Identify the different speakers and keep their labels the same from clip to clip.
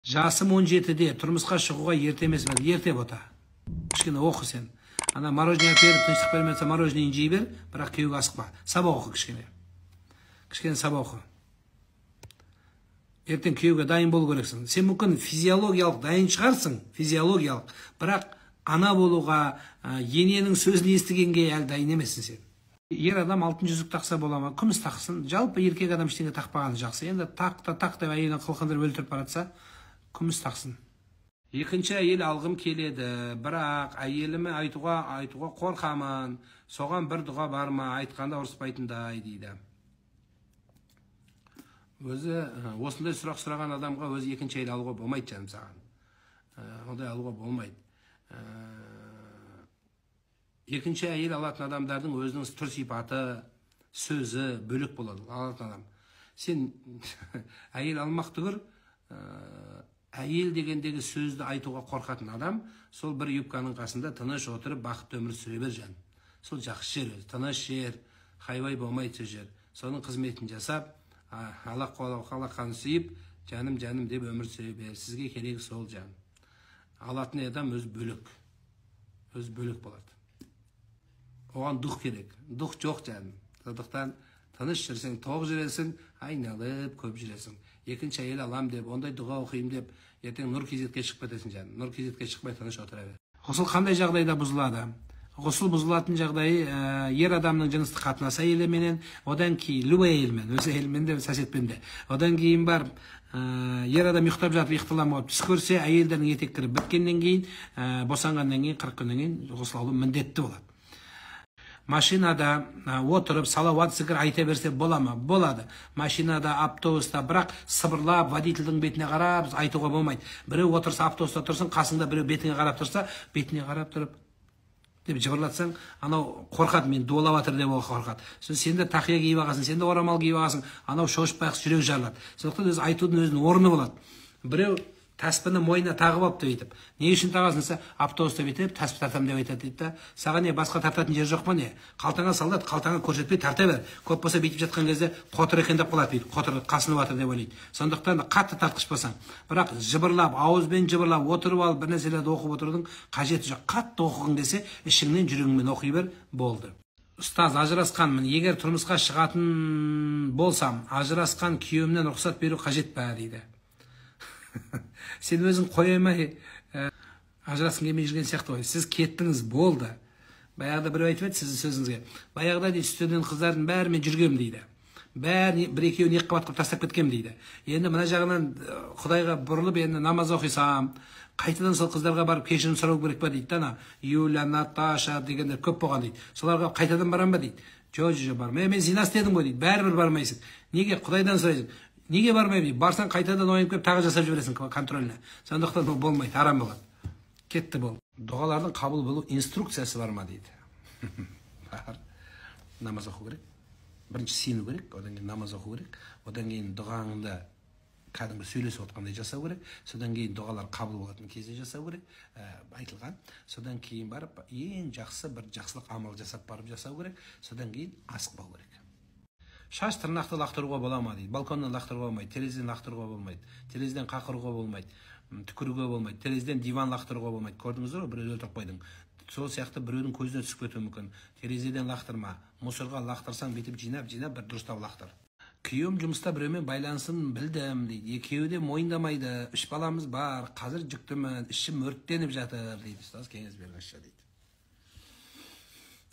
Speaker 1: Жасым 17-де, тұрмысқа шығуға ерте емес, ерте бота. Кішкене оқы сен. Ана мороженое беріп, тыныштық бермесе мороженое жей бер, бірақ күйеуге асықпа. Сабақ оқы кішкене. Кішкене сабақ оқы. Ертең күйеуге дайын болу керексің. Сен мүмкін физиологиялық дайын шығарсың, физиологиялық, бірақ ана болуға, ененің сөзін естігенге әлі дайын емессің сен. Ер адам алтын жүзік тақса бола ма? Күміс тақсын. Жалпы еркек адам ештеңе тақпағаны жақсы. Енді тақ деп әйелін қылқындырып өлтіріп баратса, күміс тақсын. Екінші әйел алғым келеді, бірақ әйеліме айтуға қорқамын. Соған бір дұға бар ма? Айтқанда ұрыспайтындай дейді. Өзі осындай сұрақ сұраған адамға өзі екінші әйел алуға болмайды жаным саған. Ондай алуға болмайды. Екінші әйел алатын адамдардың өзінің түр сипаты, сөзі бөлек болады. Алатын адам. Сен әйел алмақ түгір, әйел дегендегі сөзді айтуға қорқатын адам, сол бір юбканың қасында тыныш отырып, бақытты өмір сүре бер жан. Сол жақсы жер, тыныш жер, хайвай болмайды жер. Соның қызметін жасап, алақаны сүйіп, жаным деп өмір сүре бер. Сізге керегі сол жан. Алатын адам өз бөлек болады. Оған дух керек. Дух жоқ жаным. Сондықтан тыныш жүрсең, тоқ жүресің, айналып көп жүресің. Екінші әйел алам деп, ондай дұға оқиым деп, ертең нұр кезетке шығып кетесің жаным. Нұр кезетке шықпай тыныш отыра бер. Ғұсыл қандай жағдайда бұзылады? Ғұсыл бұзылатын жағдайы ер адамның жыныстық қатынасы әйеліменен, одан кейін любой әйелмен, өз әйелмен де, соседпен де. Одан кейін бар ер адам ұйықтап жатып ұйықталам болып түс көрсе, әйелдердің етектері біткеннен кейін, босанғаннан кейін 40 күннен кейін ғұсыл алу міндетті болады. Машинада отырып, салауат зікір айта берсе бола ма? Болады. Машинада, автобуста, бірақ сыбырлап, водительдің бетіне қарап айтуға болмайды. Біреу отырса, автобуста тұрсын, қасында біреу бетіне қарап тұрса, бетіне қарап тұрып деп жыбырлатсаң, анау қорқады, мен дуалап жатыр деп ол қорқады. Сен де тақия киіп аласың, сен де орамал киіп аласың, анау шошып байқысы жүрек жарылады. Сондықтан өзі айтудың өзінің орны болады. Біреу таспыны мойнына тағып алыпты өйтіп. Не үшін тағасың десе, автобуста бүйтіп таспы тартам деп айтады дейді да. Саған не басқа тартатын жер жоқ па не? Қалтаңа салады, қалтаңа көрсетпей тарта бер. Көп болса бүйтіп жатқан кезде қотыр екен деп қалады дейді. Қотыр қасынып жатыр деп ойлайды. Сондықтан қатты тартқыш болсаң, бірақ жыбырлап, ауызбен жыбырлап отырып алып бір нәрселерді оқып отырудың қажеті жоқ. Қатты оқығың келсе, ішіңнен жүрегіңмен оқи бер, болды. Ұстаз, ажырасқанмын. Егер тұрмысқа шығатын болсам, ажырасқан күйеуімнен рұқсат беру қажет па дейді. Сен өзің қоймай ажырасқың келмей жүрген сияқты ғой. Сіз кеттіңіз, болды. Баяғыда біреу айтып еді сіздің сөзіңізге. Баяғыда дейді, студент қыздардың бәрімен жүргем дейді. Бір екеуін екі қабат қылып тастап кеткем дейді. Енді мына жағынан Құдайға бұрылып, енді намаз оқисам, қайтадан сол қыздарға барып кешірім сұрау керек па дейді. Ана Юля, Наташа дегендер көп болған дейді. Соларға қайтадан барам ба дейді. Жо бармай. Мен зина істедім ғой дейді. Бәрібір бармайсың. Неге? Құдайдан сұрайсың. Неге бармай дейді? Барсаң қайтадан ойып кеп тағы жасап жібересің контрольна. Сондықтан бұл болмайды, арам болады. Кетті бол. Дұғалардың қабыл болу инструкциясы бар ма дейді. Бар. Намаз оқу керек. Бірінші сену керек, одан кейін намаз оқу керек. Одан кейін дұғаңды кәдімгі сөйлесіп отқандай жасау керек. Содан кейін дұғалар қабыл болатын кезде жасау керек. Айтылған. Содан кейін барып ең жақсы бір жақсылық амал жасап барып жасау керек. Содан кейін асықпау керек. Шаш тырнақты лақтыруға бола ма дейді. Балконнан лақтыруға болмайды, терезеден лақтыруға болмайды, терезеден қақыруға болмайды, түкіруге болмайды, терезеден диван лақтыруға болмайды. Көрдіңіздер ғой, біреу өлтіріп қойдың. Сол сияқты біреудің көзіне түсіп кетуі мүмкін. Терезеден лақтырма. Мусорға лақтырсаң бүйтіп жинап бір дұрыстап лақтыр. Күйеуім жұмыста біреумен байланысын білдім дейді. Екеуі де мойындамайды. 3 баламыз бар. Қазір жүктімін, ішім өрттеніп жатыр дейді. Ұстаз кеңес беріңізші дейді.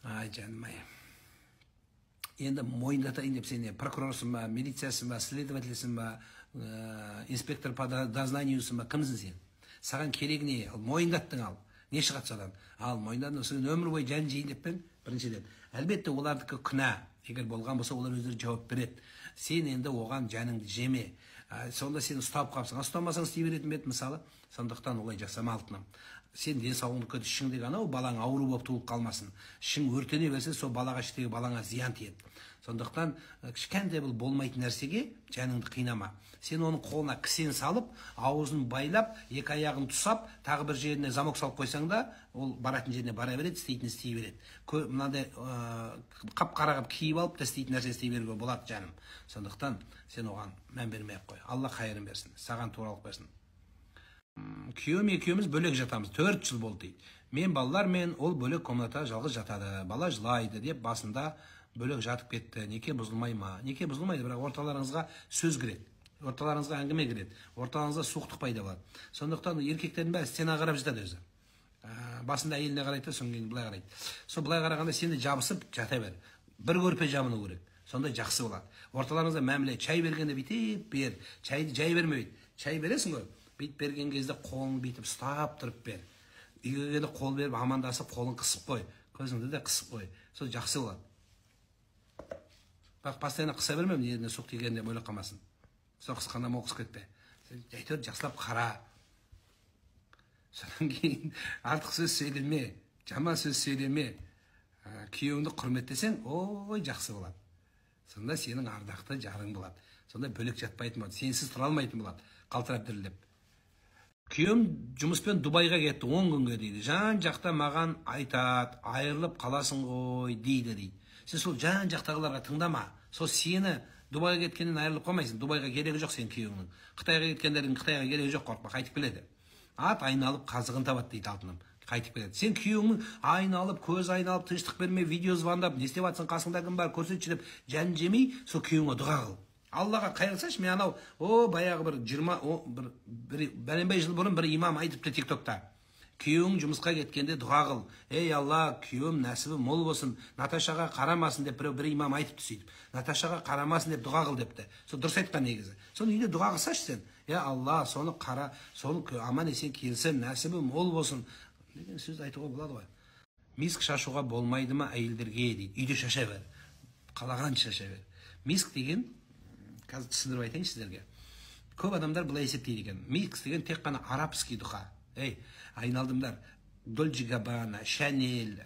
Speaker 1: Ай жаным ай. Енді мойындатайын деп сен прокурорсың ба, медициясың ба, следовательсің ба, инспектор по дознаниясың ба, кімсің сен? Саған керек не? Мойындаттың ал. Не шығады содан? Ал мойындадың, сен өмір бойы жан жейін деп пен, біріншіден. Әлбетте олардікі күнә. Егер болған болса, олар өздері жауап береді. Сен енді оған жаныңды жеме. Сонда сен ұстап қапсың. Ұстамасаң істей беретін бет, мысалы. Сондықтан олай жасама алтынам. Сен денсаулығыңды көт, ішіңдегі анау балаң ауру болып туылып қалмасын. Ішің өртене берсе, сол балаға іштегі балаңа зиян тиеді. Сондықтан кішкентай бұл болмайтын нәрсеге жаныңды қинама. Сен оның қолына кісен салып, аузын байлап, екі аяғын тұсап, тағы бір жеріне замок салып қойсаң да, ол баратын жеріне бара береді, істейтін істей береді. Мынандай қап-қарағып киіп алып, істейтін нәрсе істей беруге болады жаным. Сондықтан сен оған мән бермей-ақ қой. Алла қайырын берсін, саған туралық берсін. күйеуім екеуміз бөлек жатамыз, 4 жыл болды дейді. Мен балалармен ол бөлек комната жалғыз жатады. Бала жылайды деп басында бөлек жатып кетті. Неке бұзылмай ма? Неке бұзылмайды, бірақ орталарыңызға сөз кіреді. Орталарыңызға әңгіме кіреді. Орталарыңызға суықтық пайда болады. Сондықтан еркектердің бәрі стена қарап жатады өзі. Басында әйеліне қарайды, содан кейін былай қарайды. Сол былай қарағанда сен де жабысып жата бер. Бір көрпе жамыну керек. Сонда жақсы болады. Орталарыңызда мәміле, чай бергенде бүйтіп бер. Чайды жай бермейді. Чай бересің ғой. Бүйтіп берген кезде қолың бүйтіп ұстап тұрып бер. Үйге келгенде қол беріп амандасып, қолын қысып қой. Көзіңді де қысып қой. Сол жақсы болады. Бірақ постоянно қыса бермем, еріне суық тигенде бөлек қалмасын. Сол қысқанда мол қысып кетпе. Әйтеуір жақсылап қара. Содан кейін артық сөз сөйлеме, жаман сөз сөйлеме. Күйеуіңді құрметтесең, ой, жақсы болады. Сонда сенің ардақты жарың болады. Сонда бөлек жатпайтын болады. Сенсіз тұра алмайтын болады. Қалтырап дірілдеп. Күйеуім жұмыспен Дубайға кетті 10 күнге дейді. Жан жақта маған айтады, айырылып қаласың ғой дейді. Сен сол жан жақтағыларға тыңдама. Сол сені Дубайға кеткеннен айырылып қалмайсың. Дубайға керегі жоқ сен күйеуіңнің. Қытайға кеткендердің Қытайға керегі жоқ, қорқма, қайтып келеді. Ат айналып қазығын табады дейді алтыным. Қайтып келеді. Сен күйеуіңнің айналып, көз айналып, тыныштық бермей, видео звондап, не істеп жатсың, қасыңда кім бар, көрсетші деп жәнін жемей, сол күйеуіңе дұға қыл. Аллаға қайырсашы, мен анау, баяғы бәленбай жыл бұрын бір имам айтыпты TikTokта. Күйеуің жұмысқа кеткенде дұға қыл. Ей Алла, күйеуім нәсібі мол болсын, Наташаға қарамасын деп бір имам айтыпты сөйтіп. Наташаға қарамасын деп дұға қыл депті. Сол дұрыс айтқан негізі. Соны үйде дұға қылсашы сен. Алла, соны қара, соны аман есен келсін, нәсібі мол болсын деген сөз айтуға болады ғой. Миск шашуға болмайды ма әйелдерге дейді. Үйде шаша бер. Қалаған шаша бер. Миск деген, қазір түсіндіріп айтайын сіздерге. Көп адамдар былай есептейді екен. Миск деген тек қана арабский дұға. Айналдымдар, Дольче Габбана, Шанель,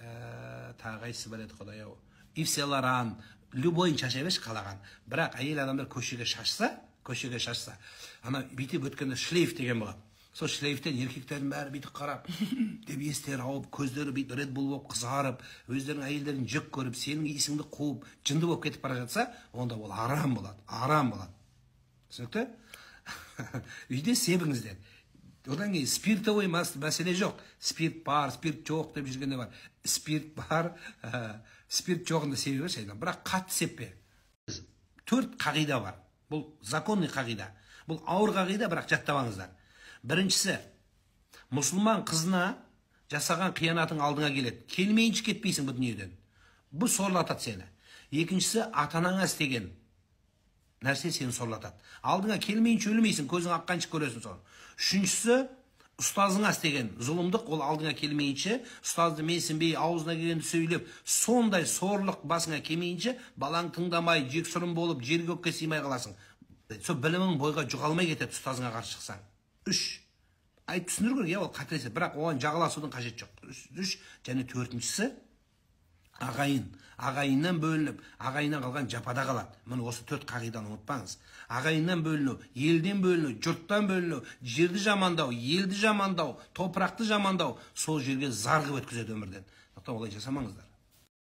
Speaker 1: тағайсы бар еді Құдай-ау, Ив Сен Лоран, любойын шаша берші қалаған. Бірақ әйел адамдар көшеге шашса, ана бүйтіп өткенде шлейф деген болады. Сол шлейфтен еркектердің бәрі бүйтіп қарап, деп естері ауып, көздері бүйтіп Red Bull болып қызарып, өздерінің әйелдерін жек көріп, сенің есіңді қуып, жынды болып кетіп бара жатса, онда ол арам болады. Түсінікті? Үйде себіңіздер. Одан кейін спиртовый мәселе жоқ. Спирт бар, спирт жоқ деп жүргенде бар. Спирт бар, спирт жоғында себе берші. Бірақ қатты сеппе. 4 қағида бар. Бұл законный қағида. Бұл ауыр қағида, бірақ жаттабаңыздар. Біріншісі, мұсылман қызына жасаған қиянатың алдыңа келеді. Келмейінше кетпейсің бұл дүниеден. Бұл сорлатады сені. Екіншісі, ата-анаңа істеген нәрсе сені сорлатады. Алдыңа келмейінше өлмейсің, көзің аққанша көресің соны. Үшіншісі, ұстазыңа істеген зұлымдық, ол алдыңа келмейінше, ұстазды менсінбей, аузына келгенді сөйлеп, сондай сорлық басыңа келмейінше, балаң тыңдамай, жексұрын болып, жер көкке сыймай қаласың. Сол білімің бойға жұғалмай кетеді ұстазыңа қарсы шықсаң. 3. Айт түсіндіру керек, ол қателеседі, бірақ оған жағаласудың қажет жоқ. 3 және 4-шісі ағайыннан бөлініп, ағайыннан қалған жапада қалады. Міне осы 4 қағиданы ұмытпаңыз. Ағайыннан бөліну, елден бөліну, жұрттан бөліну, жерді жамандау, елді жамандау, топырақты жамандау, сол жерге зар қылып өткізеді өмірден. Олай жасамаңыздар.